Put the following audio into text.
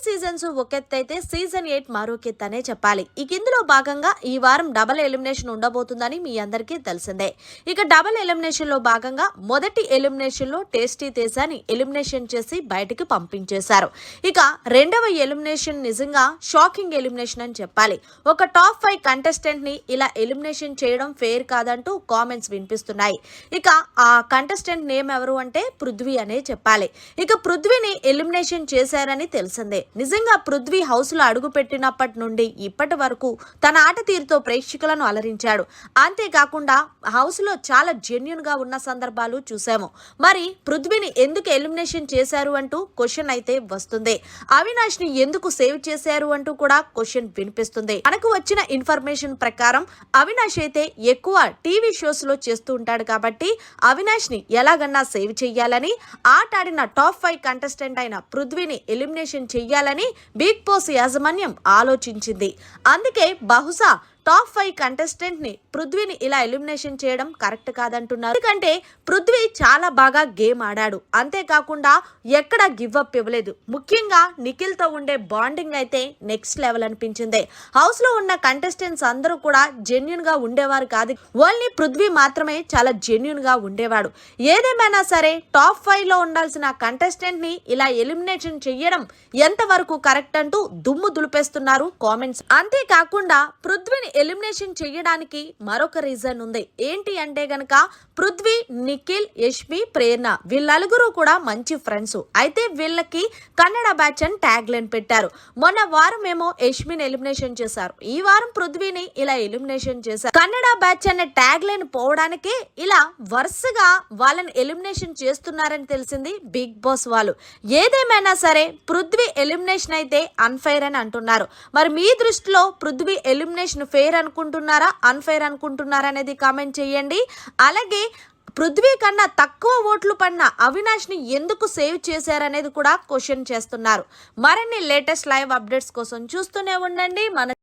Seasons ఒకెత్తైతే season 8 మరొకెత్తనే చెప్పాలి. ఇక ఇందులో భాగంగా ఈ వారం డబుల్ ఎలిమినేషన్ ఉండబోతుందని మీ అందరికీ తెలిసిందే. ఇక డబుల్ ఎలిమినేషన్ లో భాగంగా మొదటి ఎలిమినేషన్ లో టేస్టీ తేజాని ఎలిమినేషన్ చేసి బయటికి పంపించేశారు. ఇక రెండవ ఎలిమినేషన్ నిజంగా షాకింగ్ ఎలిమినేషన్ అని చెప్పాలి. ఒక టాప్ 5 కంటెస్టెంట్ ని ఇలా ఎలిమినేషన్ చేయడం ఫెయిర్ కాదంటూ కామెంట్స్ వినిపిస్తున్నాయి. ఇక ఆ కంటెస్టెంట్ నేమ్ ఎవరు అంటే పృథ్వీ అనే చెప్పాలి. ఇక పృథ్వీని ఎలిమినేషన్ చేశారని తెలిసిందే. నిజంగా పృథ్వీ హౌస్ లో అడుగు పెట్టినప్పటి నుండి ఇప్పటి వరకు తన ఆట తీరుతో ప్రేక్షకులను అలరించాడు. అంతేకాకుండా హౌస్ లో చాలా జెన్యున్ గా ఉన్న సందర్భాలు చూసాము. మరి పృథ్వీని ఎందుకు ఎలిమినేషన్ చేశారు అంటూ క్వశ్చన్ అయితే వస్తుంది. అవినాష్ ని ఎందుకు సేవ్ చేశారు అంటూ కూడా క్వశ్చన్ వినిపిస్తుంది. మనకు వచ్చిన ఇన్ఫర్మేషన్ ప్రకారం అవినాష్ అయితే ఎక్కువ టీవీ షోస్ లో చేస్తూ ఉంటాడు కాబట్టి అవినాష్ ని ఎలాగన్నా సేవ్ చెయ్యాలని ఆట ఆడిన టాప్ 5 కంటెస్టెంట్ అయిన పృథ్వీని ఎలిమినేషన్ చెయ్యాలని బిగ్ బాస్ యాజమాన్యం ఆలోచించింది. అందుకే బహుశా టాప్ 5 కంటెస్టెంట్ ని పృథ్వీని ఇలా ఎలిమినేషన్ చేయడం కరెక్ట్ కాదంటున్నారు. ఎందుకంటే పృథ్వీ చాలా బాగా గేమ్ ఆడాడు. అంతేకాకుండా ఎక్కడ గివ్ అప్ ఇవ్వలేదు. ముఖ్యంగా నిఖిల్ తో ఉండే బాండింగ్ అయితే నెక్స్ట్ లెవెల్ అనిపించింది. హౌస్ లో ఉన్న కంటెస్టెంట్స్ అందరూ కూడా జెన్యున్ గా ఉండేవారు కాదు. ఓన్లీ పృథ్వీ మాత్రమే చాలా జెన్యున్ గా ఉండేవాడు. ఏదేమైనా సరే టాప్ 5 లో ఉండాల్సిన కంటెస్టెంట్ ని ఇలా ఎలిమినేషన్ చెయ్యడం ఎంతవరకు కరెక్ట్ అంటూ దుమ్ము దులిపేస్తున్నారు కామెంట్స్. అంతేకాకుండా పృథ్వీని ఎలిమినేషన్ చేయడానికి మరొక రీజన్ ఉంది. ఏంటి అంటే గనక పృథ్వీ, నిఖిల్, యష్మి, ప్రేరణ వీళ్ళ నలుగురు కూడా మంచి ఫ్రెండ్స్. అయితే వీళ్ళకి కన్నడ బ్యాచ్ అని ట్యాగ్ లైన్ పెట్టారు. మొన్న వారం ఏమో యష్మిని ఎలిమినేషన్ చేశారు. ఈ వారం పృథ్వీని ఇలా ఎలిమినేషన్ చేశారు. కన్నడ బ్యాచ్ అనే ట్యాగ్ లైన్ పోవడానికే ఇలా వరుసగా వాళ్ళని ఎలిమినేషన్ చేస్తున్నారని తెలిసింది బిగ్ బాస్ వాళ్ళు. ఏదేమైనా సరే పృథ్వీ ఎలిమినేషన్ అయితే అన్ఫైర్ అని అంటున్నారు. మరి మీ దృష్టిలో పృథ్వీ ఎలిమినేషన్ ఫెయిర్ అనుకుంటున్నారా, అన్ఫెయిర్ అనుకుంటున్నారా అనేది కామెంట్ చేయండి. అలాగే పృథ్వీ కన్నా తక్కువ ఓట్లు పడిన అవినాష్ ని ఎందుకు సేవ్ చేశారనేది కూడా క్వశ్చన్ చేస్తున్నారు. మరిన్ని లేటెస్ట్ లైవ్ అప్డేట్స్ కోసం చూస్తూనే ఉండండి మన